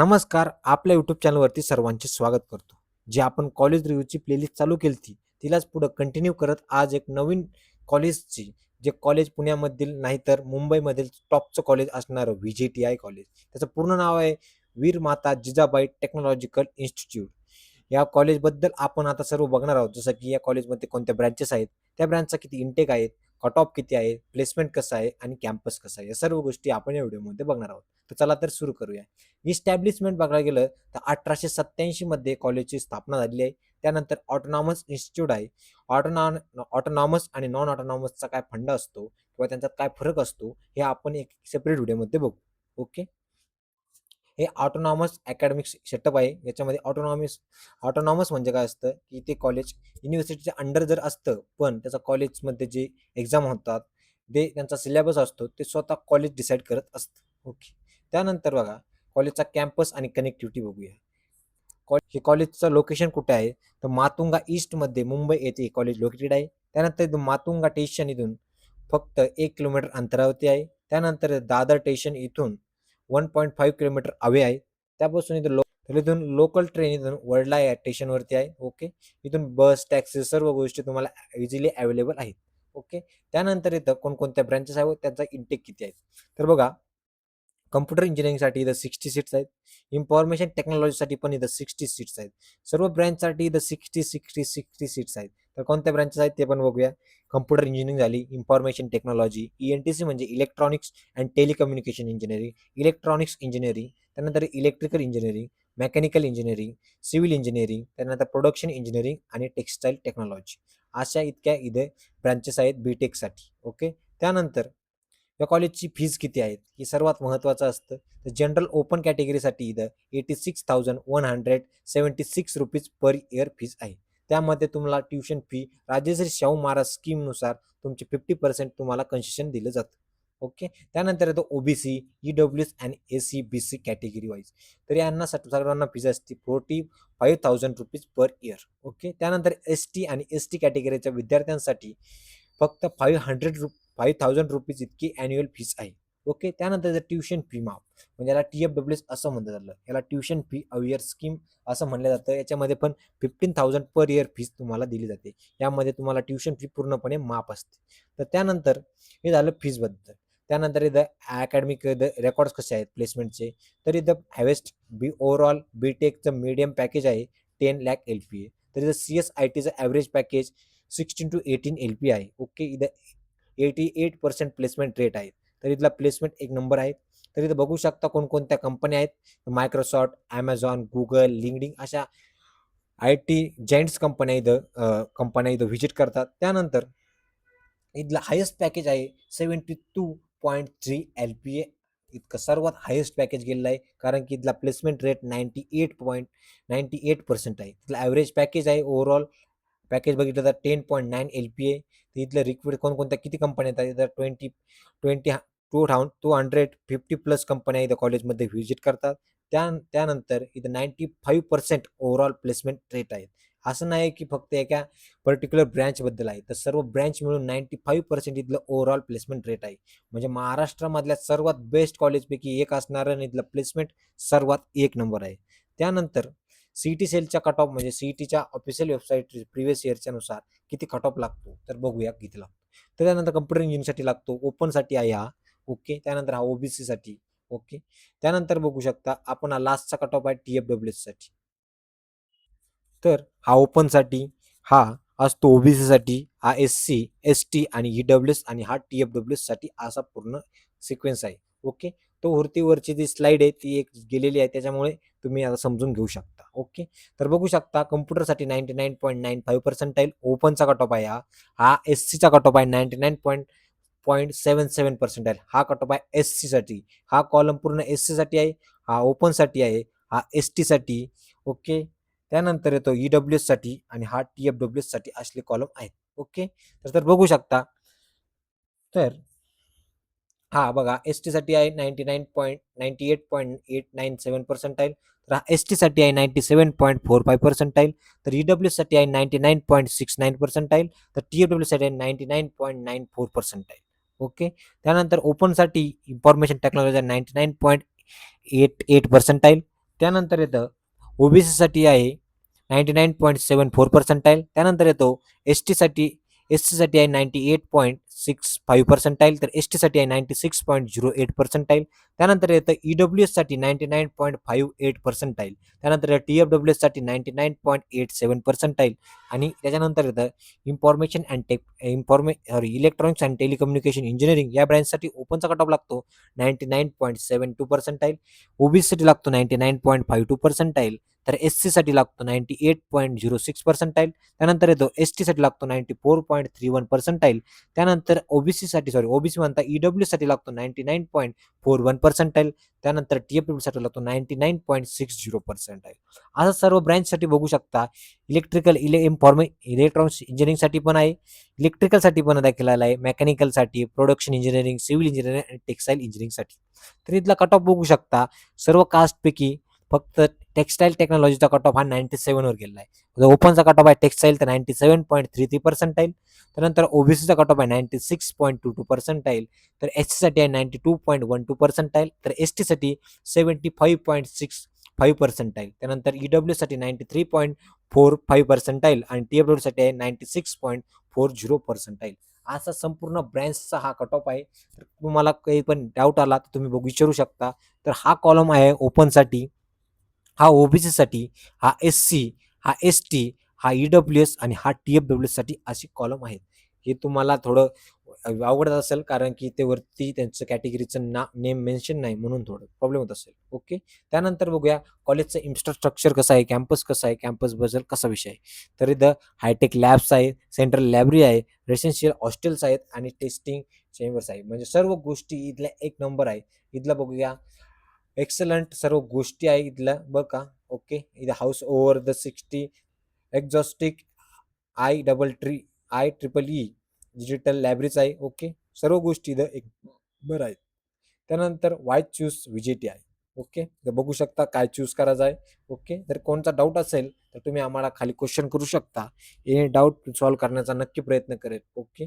नमस्कार. आपल्या YouTube चॅनलवरती सर्वांचे स्वागत करतो. जी आपण कॉलेज रिव्ह्यूची प्लेलिस्ट चालू केलती, तिलाच पुढं कंटिन्यू करत आज एक नवीन कॉलेजची जे कॉलेज पुण्यामधील नाही तर मुंबईमधील टॉपचं कॉलेज असणारं व्ही-जे-टी-आय कॉलेज. त्याचं पूर्ण नाव आहे वीर माता जिजाबाई टेक्नॉलॉजिकल इन्स्टिट्यूट. या कॉलेजबद्दल आपण आता सर्व बघणार आहोत. जसं की या कॉलेजमध्ये कोणत्या ब्रँचेस आहेत, त्या ब्रँचचा किती इंटेक आहे, कट ऑफ किती आहे, प्लेसमेंट कसं आहे आणि कॅम्पस कसं आहे. या सर्व गोष्टी आपण या व्हिडिओमध्ये बघणार आहोत. तर चला तर सुरू करूया. इस्टॅब्लिशमेंट बघायला गेलं तर 1887 मध्ये कॉलेजची स्थापना झालेली आहे. त्यानंतर ऑटोनॉमस इन्स्टिट्यूट आहे. ऑटोनॉमस आणि नॉन ऑटोनॉमसचा काय फंड असतो किंवा त्यांच्यात काय फरक असतो हे आपण एक सेपरेट व्हिडिओमध्ये बघू. ओके. हे ऑटोनॉमस अकॅडमिक सेटअप आहे. याच्यामध्ये ऑटोनॉमस म्हणजे काय असतं की ते कॉलेज युनिव्हर्सिटीच्या अंडर जर असतं, पण त्याचा कॉलेजमध्ये जे एक्झाम होतात ते त्यांचा सिलेबस असतो ते स्वतः कॉलेज डिसाईड करत असतं. ओके. त्यानंतर बघा कॉलेजचा कॅम्पस आणि कनेक्टिव्हिटी बघूया. हे कॉलेजचं लोकेशन कुठे आहे तर मातुंगा ईस्टमध्ये मुंबई येथे कॉलेज लोकेटेड आहे. त्यानंतर इथून मातुंगा स्टेशन इथून फक्त 1 किलोमीटर अंतरावरती आहे. त्यानंतर दादर स्टेशन इथून 1.5 किलोमीटर अवे आहे. त्यापासून इथून लोकल ट्रेन इथून वर्ल्डला या स्टेशनवरती आहे. ओके. इथून बस टॅक्सी सर्व गोष्टी तुम्हाला इझिली अवेलेबल आहेत. ओके. त्यानंतर इथं कोणकोणत्या ब्रँचेस आहेत त्यांचा इंटेक किती आहे तर बघा कम्प्युटर इंजिनिअरिंगसाठी इथं 60 सीट्स आहेत. इन्फॉर्मेशन टेक्नॉलॉजीसाठी पण इथं 60 सीट्स आहेत. सर्व ब्रँचसाठी इथं 60 सीट्स आहेत. तर कोणत्या ब्रँचेस आहेत ते पण बघूया. कम्प्युटर इंजिनिअरिंग झाली, इन्फॉर्मेशन टेक्नॉलॉजी, ENTC म्हणजे electronics and telecommunication engineering, electronics engineering, त्यानंतर electrical engineering, mechanical engineering, civil engineering, त्यानंतर प्रोडक्शन इंजिनिअरिंग आणि टेक्स्टाईल टेक्नॉलॉजी. अशा इतक्या इथे ब्रँचेस आहेत बीटेकसाठी. ओके. त्यानंतर या कॉलेजची फीज किती आहे हे सर्वात महत्त्वाचं असतं. तर जनरल ओपन कॅटेगरीसाठी इथं 86,176 रुपीज पर इयर फीज आहे. त्यामध्ये तुम्हाला ट्युशन फी राजश्री शाहू महाराज स्कीमनुसार तुमचे 50% तुम्हाला कन्सेशन दिलं जातं. ओके. त्यानंतर येतो ओबीसी, EWS आणि SC-BC कॅटेगरी वाईज. तर यांना सर्वांना फीज असते 45,000 रुपीज पर इयर. ओके. त्यानंतर ST आणि ST कॅटेगरीच्या विद्यार्थ्यांसाठी फक्त 5,000 रुपीज इतकी ॲन्युअल फीस आहे. ओके. त्यानंतर जर ट्युशन फी माफ म्हणजे याला TFWS असं म्हणलं जातं. याला ट्युशन फी अवेअर स्कीम असं म्हणलं जातं. याच्यामध्ये पण 15,000 पर इयर फीस तुम्हाला दिली जाते. यामध्ये तुम्हाला ट्युशन फी पूर्णपणे माफ असते. तर त्यानंतर हे झालं फीजबद्दल. त्यानंतर इथं अकॅडमिक रेकॉर्ड्स कसे आहेत प्लेसमेंटचे तर इथं हायेस्ट ओव्हरऑल बीटेकचं मीडियम पॅकेज आहे 10 लाख LPA. तर इथं CSITचं ॲव्हरेज पॅकेज 16 to 18 LPA आहे. ओके. इथं 88% प्लेसमेंट रेट आहे. तर इथला प्लेसमेंट एक नंबर आहे. तर इथं बघू शकता कोणकोणत्या कंपन्या आहेत. मायक्रोसॉफ्ट, Amazon, Google, LinkedIn अशा IT जायंट्स कंपन्या इथं व्हिजिट करतात. त्यानंतर इथलं हायेस्ट पॅकेज आहे 72.3 LPA इतकं सर्वात हायेस्ट पॅकेज गेलेलं आहे. कारण की इथला प्लेसमेंट रेट 98.98% आहे. इथलं ॲव्हरेज पॅकेज आहे ओव्हरऑल पॅकेज बघितलं तर 10.9 LPA. इथलं रिक्विड कोणकोणत्या किती कंपन्या येतात इथं 250 प्लस कंपन्या इथं कॉलेजमध्ये व्हिजिट करतात. त्यानंतर इथं 95% ओव्हरऑल प्लेसमेंट रेट आहे. असं नाही की फक्त एका पर्टिक्युलर ब्रँचबद्दल आहे तर सर्व ब्रँच मिळून 95% इथलं ओव्हरऑल प्लेसमेंट रेट आहे. म्हणजे महाराष्ट्रामधल्या सर्वात बेस्ट कॉलेजपैकी एक असणारं आणि इथलं प्लेसमेंट सर्वात एक नंबर आहे. त्यानंतर सीईटी सेलच्या कट ऑफ म्हणजे सीईटीच्या ऑफिशियल वेबसाईट प्रिव्हियस इयरच्या नुसार किती कट ऑफ लागतो तर बघूया किती लागतो. तर त्यानंतर कम्प्युटर इंजिनिअरिंगसाठी लागतो ओपनसाठी आहे हा. ओके. त्यानंतर हा ओबीसीसाठी. ओके. त्यानंतर बघू शकता आपण हा लास्टचा कट ऑफ आहे TFWS साठी. तर हा ओपनसाठी हा असतो ओबीसीसाठी हा SC, ST आणि EWS आणि हा TFWS साठी असा पूर्ण सिक्वेन्स आहे. ओके. तो वरची जी स्लाइड आहे ती एक गेलेली आहे त्याच्यामुळे तुम्ही आता समजून घेऊ शकता. ओके. तर बघू शकता कम्प्युटरसाठी 99.95 पर्सेंटाईल ओपनचा कट ऑफ आहे हा SCचा कट ऑफ आहे 99.77 पर्सेंटाईल हा कट ऑफ आहे SC साठी. हा कॉलम पूर्ण SC साठी आहे. हा ओपनसाठी आहे. हा ST साठी. ओके. त्यानंतर येतो EWS साठी आणि हा TFWS साठी असले कॉलम आहेत. ओके. तर बघू शकता. तर हा बघा ST साठी आहे 98.98.897 पर्सेंटाईल. तर हा ST साठी आहे 97.45 पर्सेंटाईल. तर EWS साठी आहे 99.69 पर्सेंटाईल. तर TFWS साठी आहे 99.94 पर्सेंटाईल. ओके. त्यानंतर ओपनसाठी इन्फॉर्मेशन टेक्नॉलॉजी 99.88 पर्सेंटाईल. त्यानंतर येतं ओबीसीसाठी आहे 99.74 त्यानंतर येतो एस टीसाठी आहे 98.65 तर एस टीसाठी आहे 96.08 त्यानंतर येतं ईडब्ल्यूएससाठी 99.58 त्यानंतर TFWS साठी 99.87 आणि त्याच्यानंतर येतं इलेक्ट्रॉनिक्स अँड टेलिकम्युनिकेशन इंजिनिअरिंग या ब्रँचसाठी ओपनचा कट ऑफ लागतो 99.72 ओबीसीसाठी लागतो 99.52 तर एस साठी लागतो 98.06 त्यानंतर येतो एस साठी लागतो 94.31 त्यानंतर ओबीसी म्हणता ईडब्ल्यूसाठी लागतो 99.41 त्यानंतर साठी लागतो 99.60 असं सर्व ब्रँचसाठी बघू शकता. इलेक्ट्रॉनिक्स इंजिनिअरिंगसाठी पण आहे, इलेक्ट्रिकलसाठी पण देखील आहे, मेकॅनिकलसाठी, प्रोडक्शन इंजिनिअरिंग, सिव्हिल इंजिनिअरिंग आणि टेक्स्टाईल इंजिनिअरिंगसाठी. तर इथला कट ऑफ बघू शकता. सर्व कास्टपैकी फक्त टेक्स्टाईल टेक्नॉलॉजीचा कट ऑफ हा 97 वर गेला आहे. ओपनचा कट ऑफ आहे टेक्स्टाईल तर 97.33 त्यानंतर ओबीसीचा कट ऑफ आहे 96.22 तर एस साठी आहे 92.12 तर एस साठी 75.65 त्यानंतर ईडब्ल्यू साठी 93.45 आणि TFW साठी आहे 96.40 असा संपूर्ण ब्रँचचा हा कट ऑफ आहे. तर तुम्हाला काही पण डाऊट आला तर तुम्ही विचारू शकता. तर हा कॉलम आहे ओपनसाठी, हा ओबीसीसाठी, हा एससी, हा एसटी, हा ईडब्ल्यूएस आणि हा TFWS साठी अशी कॉलम आहेत. हे तुम्हाला थोडं अवघड असेल कारण की ते वरती त्यांचं कॅटेगरीचं नेम मेन्शन नाही म्हणून थोडं प्रॉब्लेम होत असेल. ओके, त्यानंतर बघूया कॉलेजचं इन्फ्रास्ट्रक्चर कसं आहे, कॅम्पस कसं आहे, कॅम्पस बद्दल कसा विषय आहे. तर इथं हायटेक लॅब्स आहे, सेंट्रल लायब्ररी आहे, रेसिडेन्शियल हॉस्टेल्स आहेत आणि टेस्टिंग चेंबर्स आहे. म्हणजे सर्व गोष्टी इथल्या एक नंबर आहे. इथलं बघूया एक्सलंट सर्व गोष्टी आहे इथल्या बघ का. ओके, इथं house over the 60 एक्झॉस्टिक IEEE digital libraries आहे. ओके, सर्व गोष्टी इथं एक बरं आहेत. त्यानंतर वाय चूज व्हीजीटी आहे. ओके, तर बघू शकता काय चूज करायचं आहे. ओके, जर कोणता डाऊट असेल तर तुम्ही आम्हाला खाली क्वेश्चन करू शकता. हे डाऊट सॉल्व्ह करण्याचा नक्की प्रयत्न करेल. ओके.